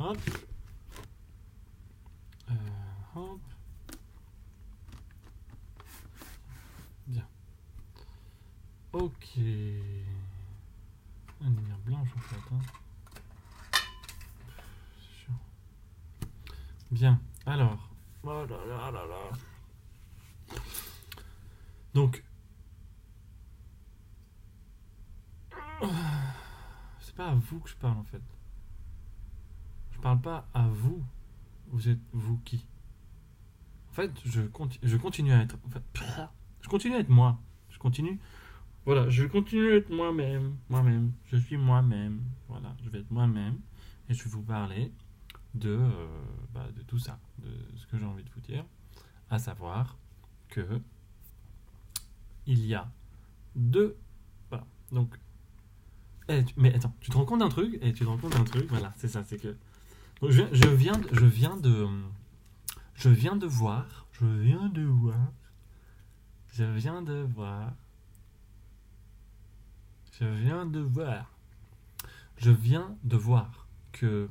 hop. Hop. Bien. Ok. Une lumière blanche en fait. Hein. C'est chiant. Bien. Alors. Oh là là là là. Donc. C'est pas à vous que je parle en fait. Je parle pas à vous. Vous êtes vous qui? En fait, je continue à être. En fait, je continue à être moi. Je continue. Voilà, je continue à être moi-même. Moi-même. Je suis moi-même. Voilà, je vais être moi-même. Et je vais vous parler de tout ça. De ce que j'ai envie de vous dire. À savoir que il y a deux. Voilà. Donc. Mais attends, tu te rends compte d'un truc? Tu te rends compte d'un truc? Voilà, c'est ça. C'est que. Donc, je viens de. Je viens de voir. Je viens de voir. Je viens de voir. Je viens de voir. Je viens de voir que.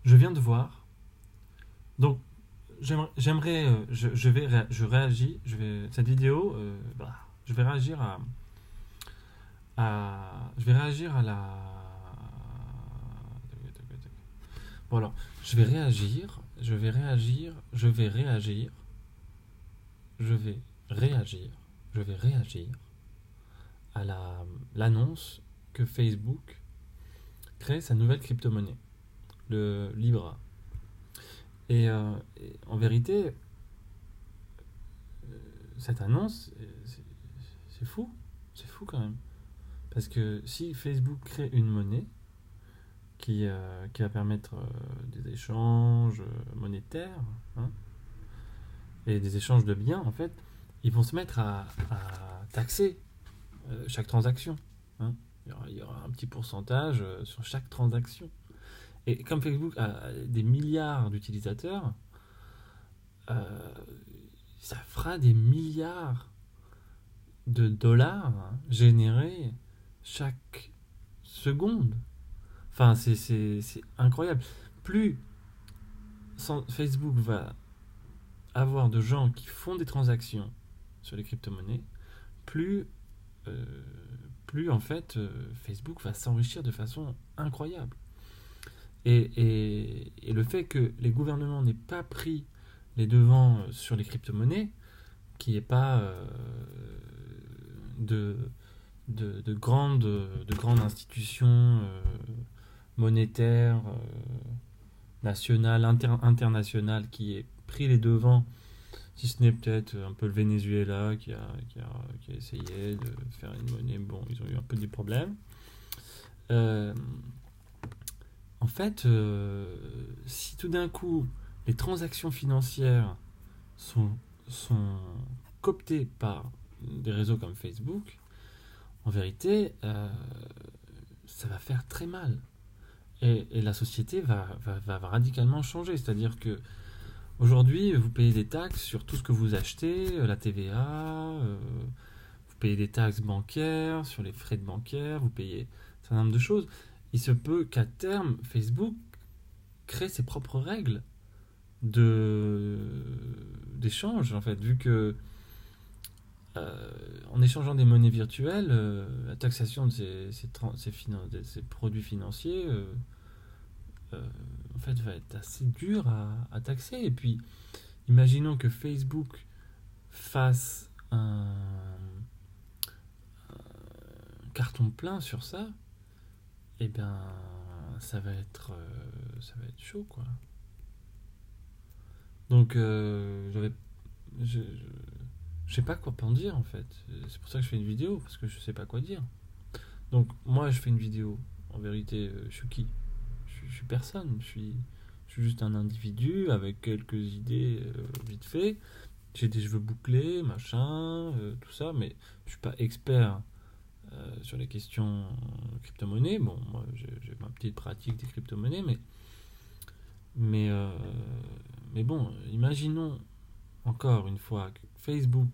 Je viens de voir. Donc, j'aimerais. Je réagis. Cette vidéo. Je vais réagir je vais réagir à la. Bon, alors. Je vais réagir. Je vais réagir. Je vais réagir. Je vais réagir. Je vais réagir à l'annonce que Facebook crée sa nouvelle crypto-monnaie, le Libra. Et en vérité, cette annonce, c'est fou. C'est fou quand même. Parce que si Facebook crée une monnaie qui va permettre des échanges monétaires, hein, et des échanges de biens, en fait, ils vont se mettre à taxer chaque transaction. Hein. Il y aura un petit pourcentage sur chaque transaction. Et comme Facebook a des milliards d'utilisateurs, ça fera des milliards de dollars générés chaque seconde. Enfin, c'est incroyable. Plus Facebook va avoir de gens qui font des transactions sur les crypto-monnaies, plus en fait Facebook va s'enrichir de façon incroyable. Et le fait que les gouvernements n'aient pas pris les devants sur les crypto-monnaies, qu'il n'y ait pas de grandes institutions monétaires, nationales, internationales qui aient pris les devants, si ce n'est peut-être un peu le Venezuela qui a essayé de faire une monnaie. Bon, ils ont eu un peu des problèmes. En fait, si tout d'un coup les transactions financières sont cooptées par des réseaux comme Facebook, en vérité, ça va faire très mal. Et la société va radicalement changer. C'est-à-dire que aujourd'hui, vous payez des taxes sur tout ce que vous achetez, la TVA, vous payez des taxes bancaires, sur les frais de bancaire, vous payez un certain nombre de choses. Il se peut qu'à terme, Facebook crée ses propres règles d'échange, en fait, vu que en échangeant des monnaies virtuelles, la taxation de ces produits financiers en fait va être assez dure à taxer. Et puis imaginons que Facebook fasse un carton plein sur ça, et bien ça va être chaud, quoi. Donc je sais pas quoi en dire, en fait. C'est pour ça que je fais une vidéo, parce que je sais pas quoi dire. Donc moi je fais une vidéo. En vérité, je suis qui? Je suis personne. Je suis juste un individu avec quelques idées vite fait. J'ai des cheveux bouclés, machin, tout ça, mais je suis pas expert sur les questions crypto-monnaies. Bon, moi j'ai ma petite pratique des crypto-monnaies, mais bon, imaginons encore une fois que Facebook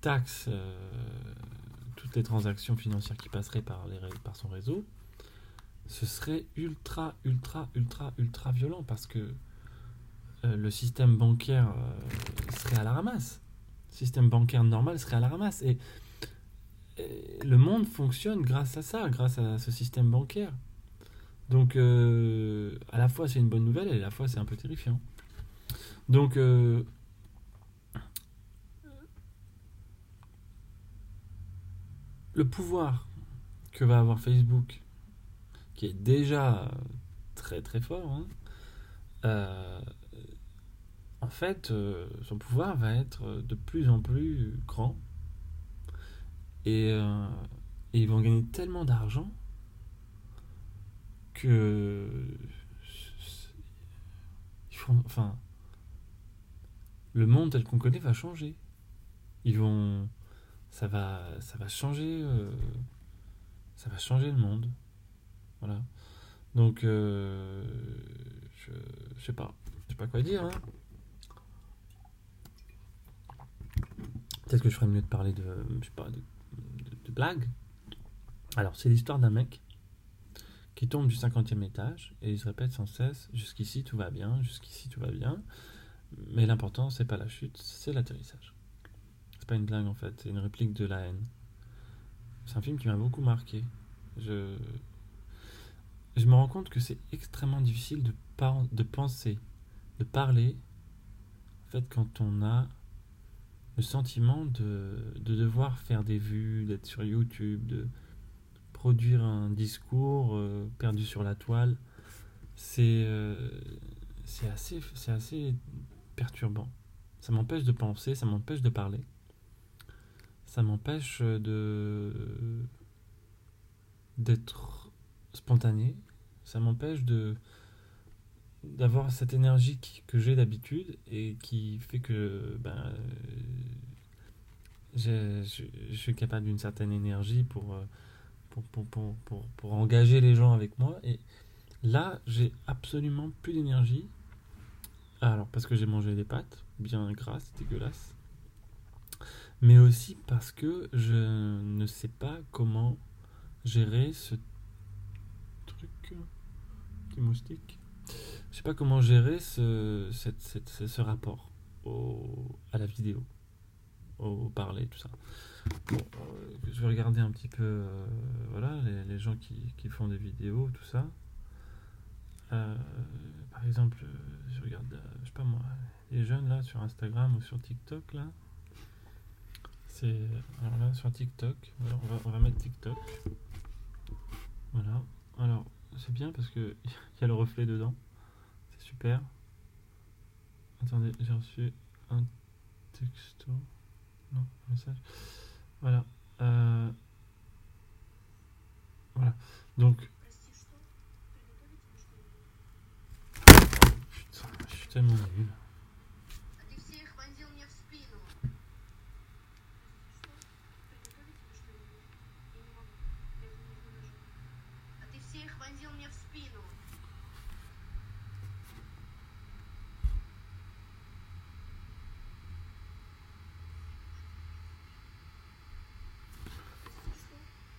taxe toutes les transactions financières qui passeraient par son réseau. ce serait ultra, ultra, ultra, ultra violent parce que le système bancaire serait à la ramasse. Le système bancaire normal serait à la ramasse. Et le monde fonctionne grâce à ça, grâce à ce système bancaire. Donc, à la fois, c'est une bonne nouvelle et à la fois, c'est un peu terrifiant. Donc, le pouvoir que va avoir Facebook, qui est déjà très très fort, hein, euh, en fait, son pouvoir va être de plus en plus grand et, euh, et ils vont gagner tellement d'argent que enfin, le monde tel qu'on connaît va changer. Ils vont, ça va changer, ça va changer le monde. Voilà. Donc, je, je sais pas quoi dire. Hein. Peut-être que je ferais mieux de parler de, je sais pas, de blagues. Alors, c'est l'histoire d'un mec qui tombe du 50e étage et il se répète sans cesse jusqu'ici tout va bien, jusqu'ici tout va bien. Mais l'important, c'est pas la chute, c'est l'atterrissage. C'est pas une blague en fait, c'est une réplique de La Haine. C'est un film qui m'a beaucoup marqué. Je, je me rends compte que c'est extrêmement difficile de penser, de parler, en fait, quand on a le sentiment de devoir faire des vues, d'être sur YouTube, de produire un discours perdu sur la toile. C'est c'est assez perturbant. Ça m'empêche de penser, ça m'empêche de parler, ça m'empêche d'être spontané, ça m'empêche de d'avoir cette énergie que j'ai d'habitude et qui fait que je suis capable d'une certaine énergie pour engager les gens avec moi. Et là, j'ai absolument plus d'énergie. Alors, parce que j'ai mangé des pâtes, bien grasses, dégueulasses. Mais aussi parce que je ne sais pas comment gérer ce truc. Petit moustique. Je sais pas comment gérer ce rapport à la vidéo, au parler, tout ça. Bon, je vais regarder un petit peu voilà, les gens qui font des vidéos, tout ça. Euh, Par exemple, je regarde, je sais pas moi, les jeunes là sur Instagram ou sur TikTok là. C'est alors là sur TikTok, voilà, on va mettre TikTok. Voilà. Alors c'est bien parce que il y a le reflet dedans. C'est super. Attendez, j'ai reçu un texto. Non, un message. Voilà. Euh, voilà. Donc, putain, je suis tellement nul.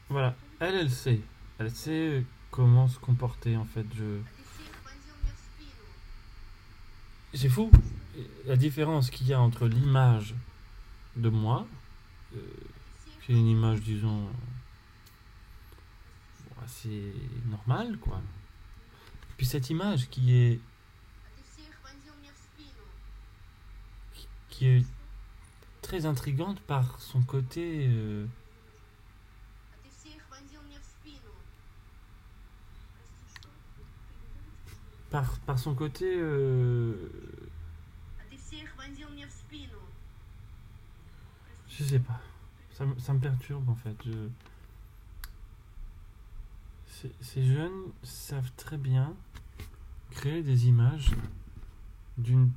Voilà. Elle sait. Elle sait comment se comporter en fait. C'est fou la différence qu'il y a entre l'image de moi, euh, qui est une image, disons, bon, assez normale, quoi. Puis cette image qui est très intrigante par son côté, par son côté, je sais pas. Ça me perturbe en fait. Ces jeunes savent très bien créer des images d'une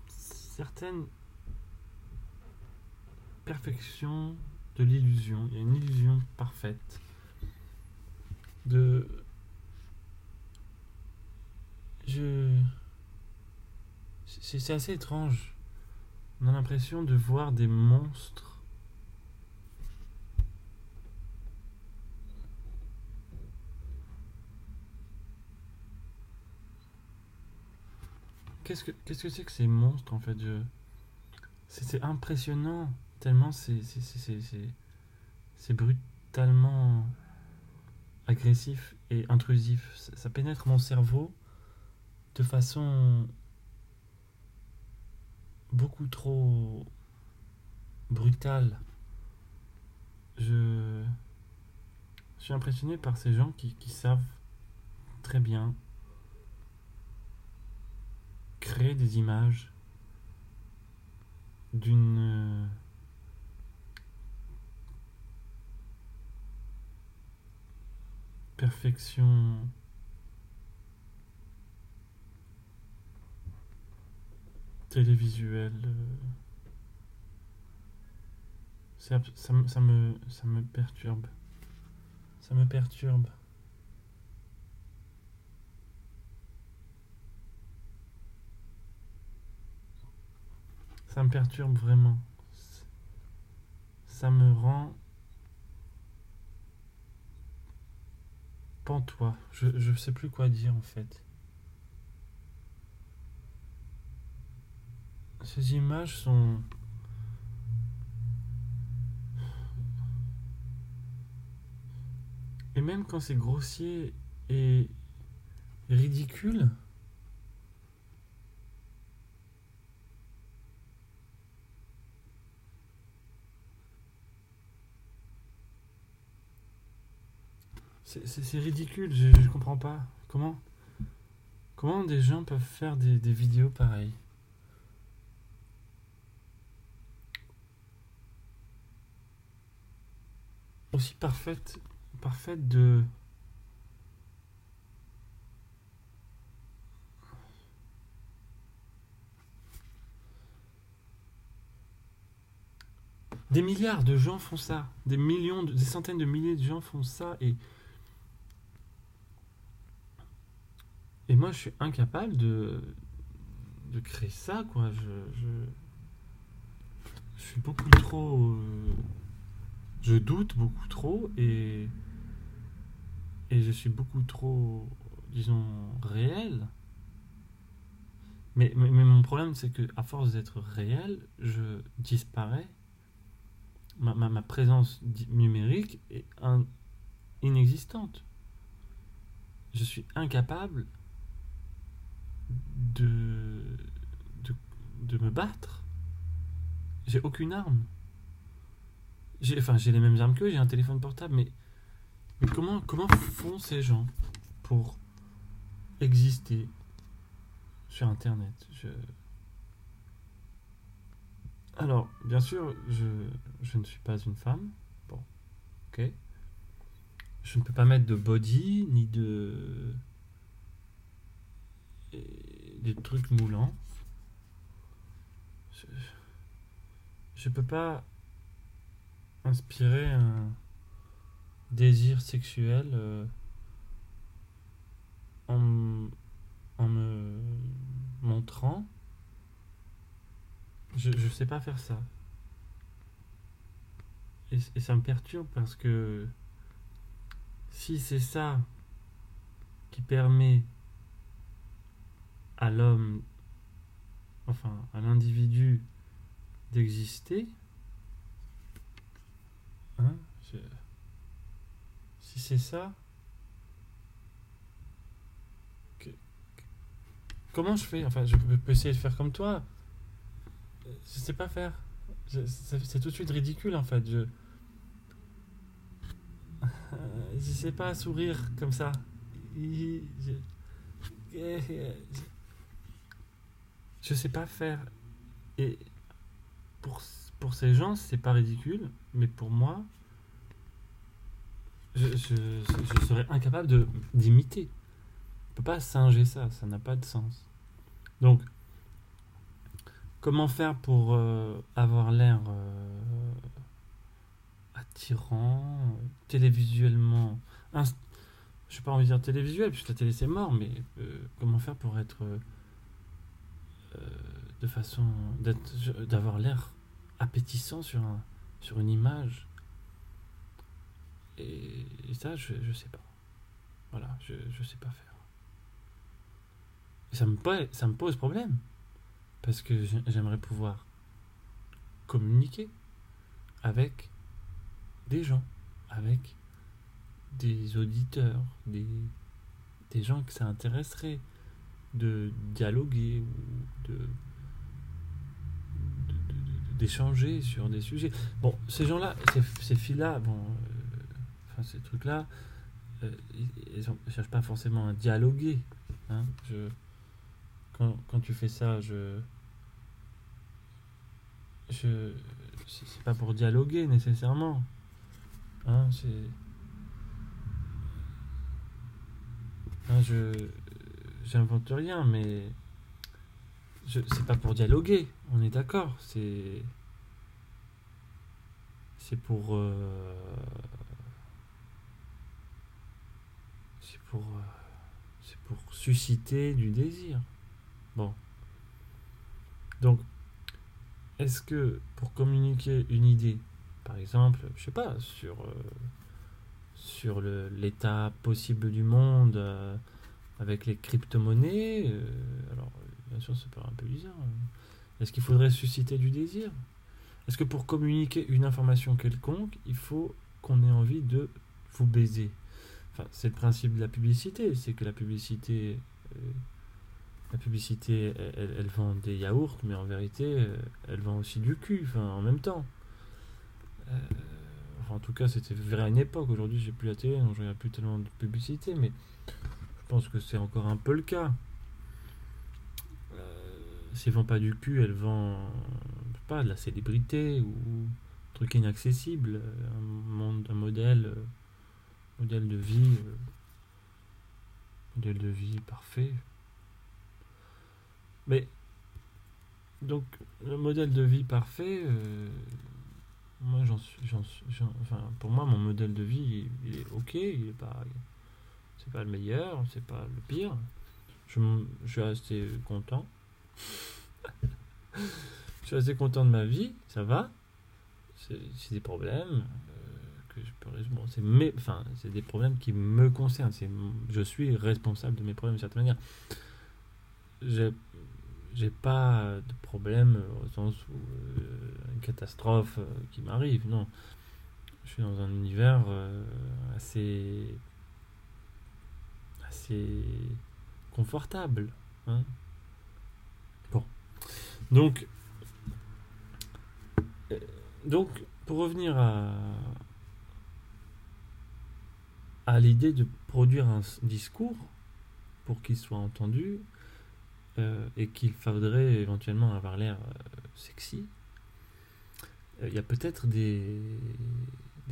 certaine perfection de l'illusion. Il y a une illusion parfaite de. Je. C'est assez étrange. On a l'impression de voir des monstres. qu'est-ce que c'est que ces monstres en fait c'est impressionnant tellement c'est brutalement agressif et intrusif. Ça pénètre mon cerveau de façon beaucoup trop brutale. Je suis impressionné par ces gens qui savent très bien créer des images d'une perfection télévisuelle. Ça me perturbe. Ça me perturbe. Ça me perturbe vraiment. Ça me rend pantois. Je sais plus quoi dire en fait. Ces images sont... Et même quand c'est grossier et ridicule, c'est ridicule, je comprends pas. Comment des gens peuvent faire des vidéos pareilles? Aussi parfaite de... Des milliards de gens font ça. Des millions, des centaines de milliers de gens font ça. Et moi, je suis incapable de créer ça, quoi. Je suis beaucoup trop... je doute beaucoup trop et je suis beaucoup trop, disons, réel. Mais mon problème, c'est que à force d'être réel, je disparais. Ma présence numérique est inexistante. Je suis incapable de, de, de me battre. J'ai aucune arme. J'ai les mêmes armes qu'eux, j'ai un téléphone portable, mais comment font ces gens pour exister sur Internet? Alors, bien sûr, je ne suis pas une femme. Bon, ok. Je ne peux pas mettre de body, ni des trucs moulants. Je, je peux pas inspirer un désir sexuel en, en me montrant. Je sais pas faire ça. Et ça me perturbe parce que si c'est ça qui permet à l'homme, enfin à l'individu d'exister, hein, je- si c'est ça, que- comment je fais? Enfin, je peux essayer de faire comme toi. Je sais pas faire. C'est tout de suite ridicule en fait. Je sais pas sourire comme ça. Je sais pas faire. Et pour, pour ces gens, c'est pas ridicule, mais pour moi, je serais incapable d'imiter. On peut pas singer ça, ça n'a pas de sens. Donc, comment faire pour avoir l'air attirant, télévisuellement je n'ai pas envie de dire télévisuel, puisque la télé c'est mort, mais comment faire pour être de façon d'avoir l'air appétissant sur une image et ça je sais pas. Voilà, je sais pas faire. ça me pose problème. Parce que j'aimerais pouvoir communiquer avec des gens, avec des auditeurs, des gens que ça intéresserait de dialoguer ou d'échanger sur des sujets. Bon, ces gens-là, ces filles-là, bon, enfin ces trucs-là, ils ne cherchent pas forcément à dialoguer. Hein. Quand tu fais ça, c'est pas pour dialoguer nécessairement. Hein, hein, j'invente rien, mais c'est pas pour dialoguer. On est d'accord. C'est pour c'est pour c'est pour susciter du désir. Bon. Donc, est-ce que pour communiquer une idée, par exemple, je sais pas, sur l'état possible du monde avec les crypto-monnaies, alors bien sûr ça paraît un peu bizarre, est-ce qu'il faudrait susciter du désir? Est-ce que pour communiquer une information quelconque, il faut qu'on ait envie de vous baiser? Enfin, c'est le principe de la publicité, c'est que la publicité, elle vend des yaourts, mais en vérité, elle vend aussi du cul, enfin, en même temps. Euh, enfin, en tout cas, c'était vrai à une époque. Aujourd'hui, j'ai plus la télé, donc je regarde plus tellement de publicité, mais je pense que c'est encore un peu le cas. Si elle vend pas du cul, elle vend, je sais pas, de la célébrité ou un truc inaccessible, un modèle de vie, modèle de vie parfait. Mais donc, le modèle de vie parfait, moi, enfin, pour moi, mon modèle de vie, il est ok, c'est pas le meilleur, c'est pas le pire. Je suis assez content. Je suis assez content de ma vie, ça va. C'est des problèmes que je peux résoudre. Bon, c'est des problèmes qui me concernent. Je suis responsable de mes problèmes d'une certaine manière. J'ai pas de problème au sens où une catastrophe qui m'arrive, non. Je suis dans un univers assez confortable. Hein. Bon. Donc, donc, pour revenir à l'idée de produire un discours pour qu'il soit entendu et qu'il faudrait éventuellement avoir l'air sexy, il y a peut-être des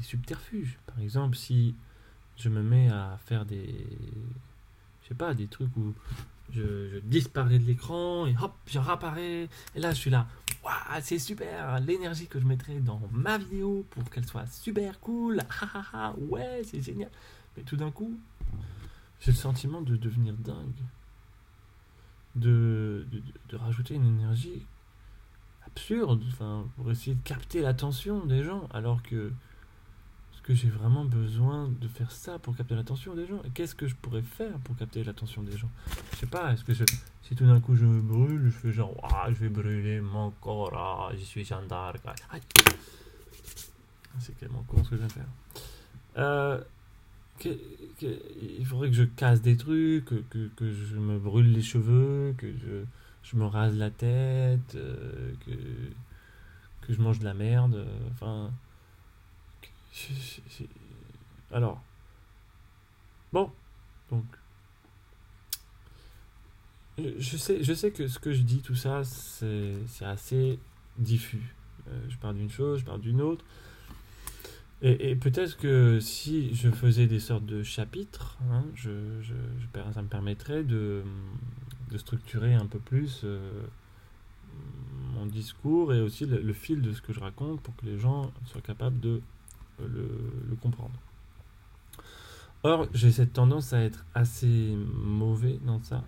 subterfuges. Par exemple, si je me mets à faire je sais pas, des trucs où je disparais de l'écran et hop, je réapparais. Et là, je suis là. Waouh, c'est super. L'énergie que je mettrais dans ma vidéo pour qu'elle soit super cool. Ouais, c'est génial. Mais tout d'un coup, j'ai le sentiment de devenir dingue. De rajouter une énergie absurde, enfin, pour essayer de capter l'attention des gens, alors que j'ai vraiment besoin de faire ça pour capter l'attention des gens? Qu'est-ce que je pourrais faire pour capter l'attention des gens? Je sais pas, si tout d'un coup je me brûle, je fais genre, je vais brûler mon corps, je suis Jeanne d'Arc. C'est tellement con ce que je viens de faire. Il faudrait que je casse des trucs, que je me brûle les cheveux, que je me rase la tête, que je mange de la merde, enfin. Alors, bon, donc, je sais que ce que je dis, tout ça, c'est assez diffus. Je parle d'une chose, je parle d'une autre. Et peut-être que si je faisais des sortes de chapitres, hein, ça me permettrait de structurer un peu plus mon discours et aussi le fil de ce que je raconte pour que les gens soient capables de le comprendre. Or, j'ai cette tendance à être assez mauvais dans ça.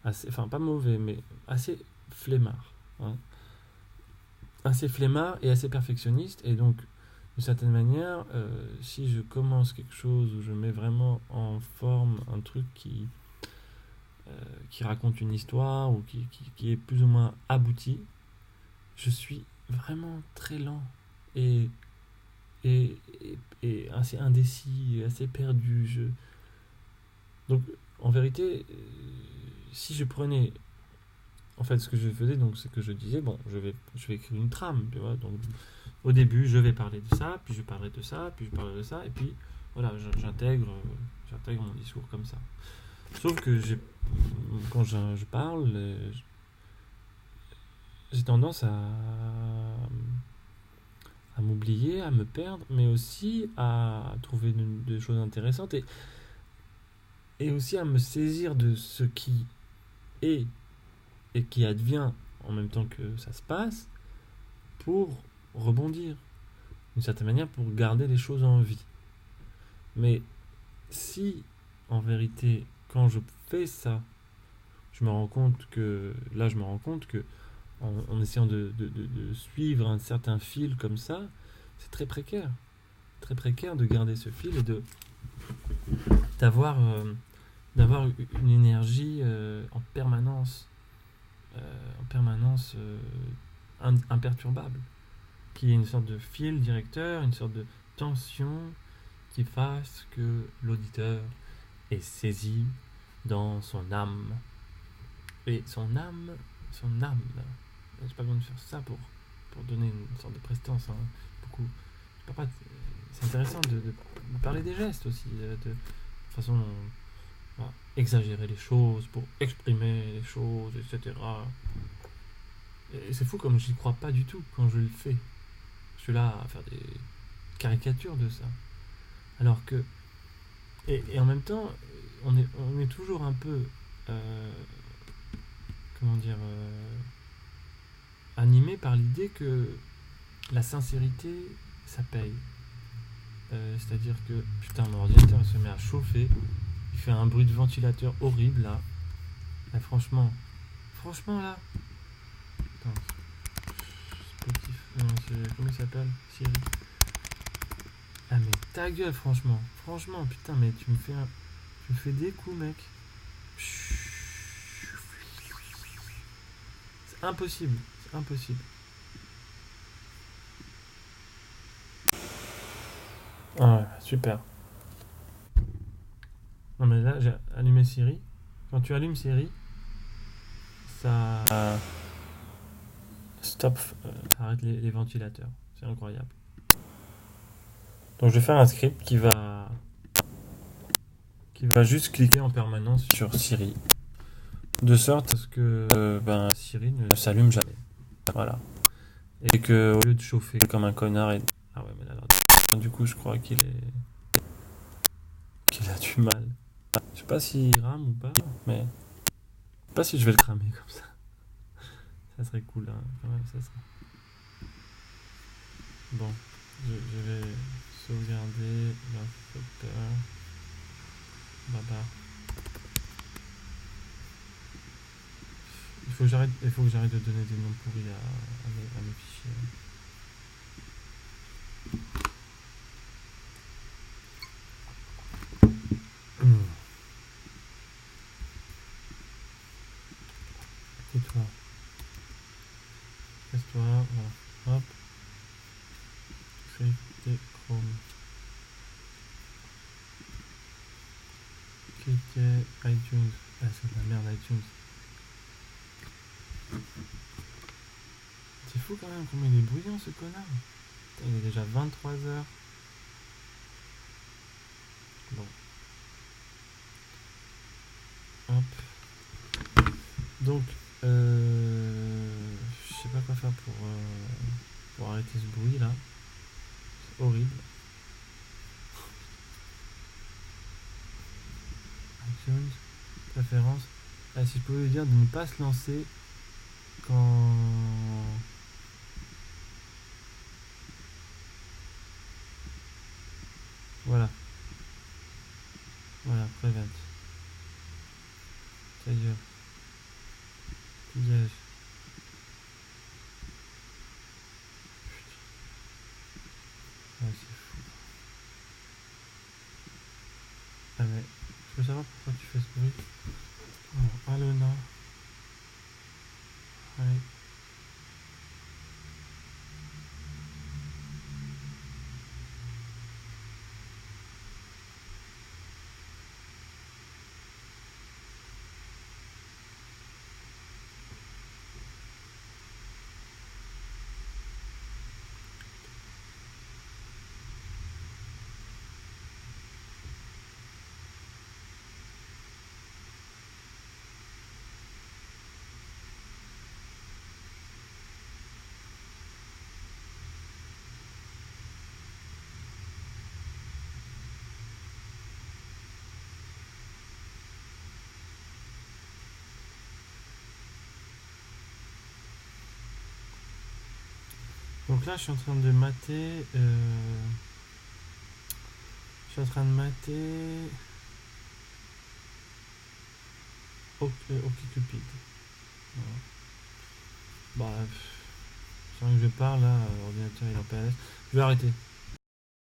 Enfin, pas mauvais, mais assez flemmard. Hein. Assez flemmard et assez perfectionniste. Et donc, d'une certaine manière, si je commence quelque chose où je mets vraiment en forme un truc qui raconte une histoire ou qui est plus ou moins aboutie, je suis vraiment très lent et, et assez indécis, assez perdu. Donc, en vérité, si je prenais. En fait, ce que je faisais, donc, c'est que je disais, bon, je vais écrire une trame, tu vois. Donc, au début, je vais parler de ça, puis je parlerai de ça, puis je parlerai de ça, et puis, voilà, j'intègre mon discours comme ça. Sauf que quand je parle, j'ai tendance à m'oublier, à me perdre, mais aussi à trouver des choses intéressantes et aussi à me saisir de ce qui est et qui advient en même temps que ça se passe pour rebondir, d'une certaine manière, pour garder les choses en vie. Mais si, en vérité, quand je fais ça, je me rends compte que, là, je me rends compte que, en essayant de suivre un certain fil comme ça, c'est très précaire. Très précaire de garder ce fil et d'avoir d'avoir une énergie en permanence imperturbable, qui est une sorte de fil directeur, une sorte de tension qui fasse que l'auditeur est saisi dans son âme. Et son âme. J'ai pas besoin de faire ça pour donner une sorte de prestance. Hein. Beaucoup. C'est intéressant de parler des gestes aussi, de façon dont voilà, exagérer les choses pour exprimer les choses, etc. Et c'est fou comme j'y crois pas du tout quand je le fais. Je suis là à faire des caricatures de ça. Alors que. Et en même temps, on est toujours un peu. euh, comment dire. Animé par l'idée que la sincérité, ça paye. C'est-à-dire que. Putain, mon ordinateur il se met à chauffer. Il fait un bruit de ventilateur horrible là. Là, franchement là. Attends, Spotify. Non, comment il s'appelle Siri. Ah, mais ta gueule, franchement. Franchement, putain, mais tu me fais des coups, mec. C'est impossible. C'est impossible. Ah ouais, super. Non, mais là, j'ai allumé Siri. Quand tu allumes Siri, ça. Stop. Ça arrête les ventilateurs. C'est incroyable. Donc, je vais faire un script qui va juste cliquer en permanence sur Siri. De sorte à ce que Siri ne s'allume jamais. Voilà. Et que au lieu de chauffer comme un connard et. Ah ouais, mais là, du coup, je crois qu'il a du mal. Je sais pas s'il rame ou pas, mais. Je sais pas si je vais le cramer comme ça. Ça serait cool, hein. Quand même, ça serait. Bon, je vais sauvegarder l'ordinateur. Baba. Il faut que j'arrête de donner des noms pourris à mes fichiers. Tais-toi. Casse-toi. Voilà. Hop. Script Chrome. Cliquez iTunes. Ah, c'est de la merde iTunes. C'est fou quand même combien il est bruyant ce connard. Putain, il est déjà 23h. Bon. Hop. Donc, je sais pas quoi faire pour arrêter ce bruit là. C'est horrible. iTunes, préférences. Ah, si je pouvais lui dire de ne pas se lancer quand. Voilà, voilà, prevent. Ta gueule. Piège. Ah, c'est fou. Ah, mais je veux savoir pourquoi tu fais ce bruit. Alors, Alona. Ouais. Donc là, je suis en train de mater. Je suis en train de mater. OkCupid. Voilà. Bah, sans que je parle, là, l'ordinateur il est en PLS. Je vais arrêter.